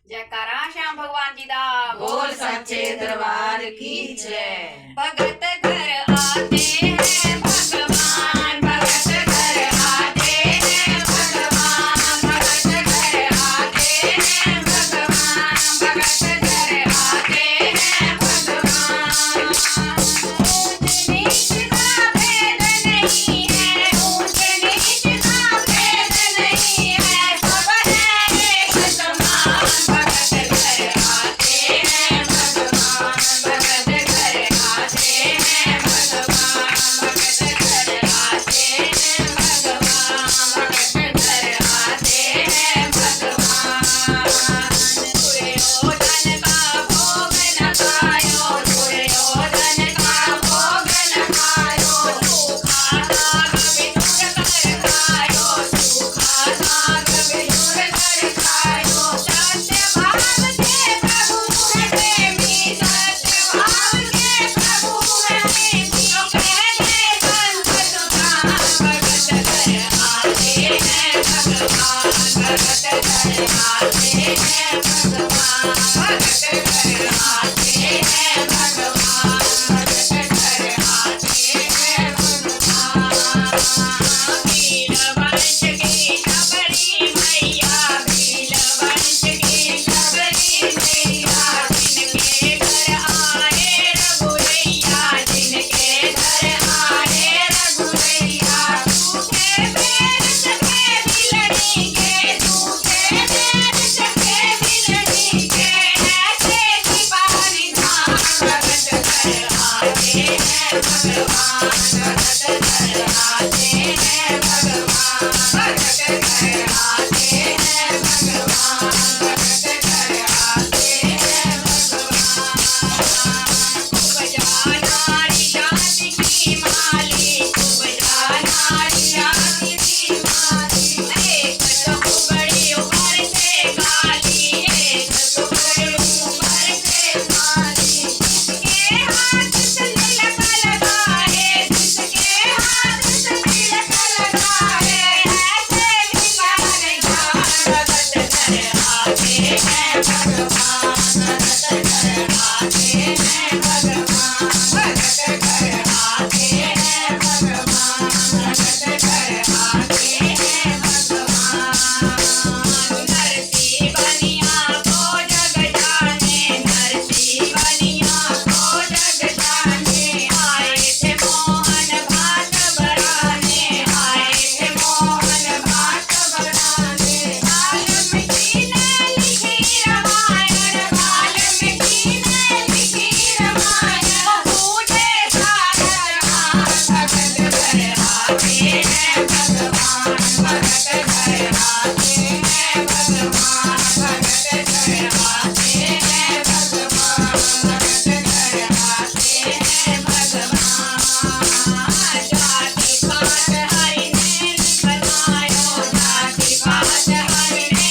जयकारा श्याम भगवान जी दा बोल सच्चे दरबार की जय। भगत घर आते हैं भगवान, भगत घर आते हैं भगवान, भगत घर आते हैं भगवान, भगत घर आते हैं भगवान। ऊंच नीच का भेद नहीं है, ऊंच नीच का भेद नहीं है, सब है एक समान। भगत घर आते हैं भगवान, भगत घर आते हैं भगवान, भगत घर आते हैं भगवान, भगत घर आते हैं भगवान। दुर्योधन का भोग न खायो, दुर्योधन का भोग न खायो, सूखा साग बिटूर कर खायो, सूखा साग बिटूर कर खायो। सत्य भाव के प्रभु है प्रेमी, सत्य भाव के प्रभु है प्रेमी, ओ कहते संत सुजान। भगत घर आते हैं भगवान, भगत घर आते हैं भगवान, भगत घर आते हैं भगवान, भगत घर आते हैं भगवान। भील वंश की शबरी मैया, भील वंश की शबरी मैया, जिनके घर आए रघुरैया, जिनके घर आए रघुरैया। झूठे पैर सखे बिलड़ी के, झूठे पैर सखे बिलड़ी के, ऐसे सिपाही धाम। भगत घर आते हैं भगवान, भगत घर आते हैं भगवान, भगत घर आते हैं भगवान, भगत घर आते हैं भगवान। खूब जानारी जाति की माली, खूब जानारी जाति की माली, एक तो बड़ी ऊपर से काली, एक तो बड़ी ऊपर से काली। जिसके हाथ से तिलक लगा है, जिसके हाथ से तिलक लगा है, ऐसे भी पार जान। भगत घर आते हैं भगवान, भगत घर आते हैं भगवान, भगत घर आते हैं भगवान, भगत घर आते हैं भगवान। नरसी बनिया को जग जाने, नरसी बनिया को जग जाने, आए थे मोहन भात बराने, आए थे मोहन भात बराने। वाल्मीकि ने लिखी रामायण, वाल्मीकि ने लिखी रामायण, पूछे सारा जहां। भगत घर आते हैं भगवान, भगत घर आते हैं भगवान, भगत घर आते हैं भगवान, भगत घर आते हैं भगवान। जाति पात हरि ने बनायो, जाति पात हरि ने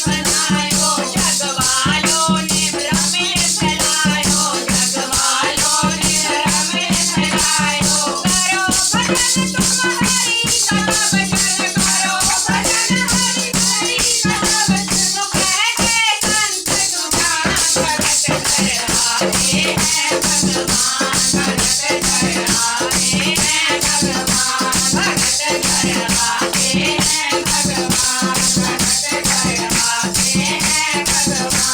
बनायो, जग वालों ने भ्रम फैलायो, जग वालों ने भ्रम फैलायो। करो भजन तुम हरि का भजन, करो भजन हरि का भजन, कहते संत सुजान। भगत घर आते हैं भगवान, भगत घर आते हैं भगवान, भगत घर आते हैं भगवान, भगत घर आते हैं भगवान,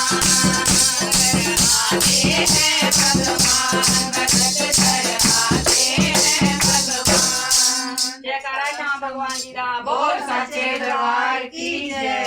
आते हैं भगवान, भगत घर आते हैं भगवान। जयकारा श्याम भगवान जी दा बोल सच्चे दरबार की जय।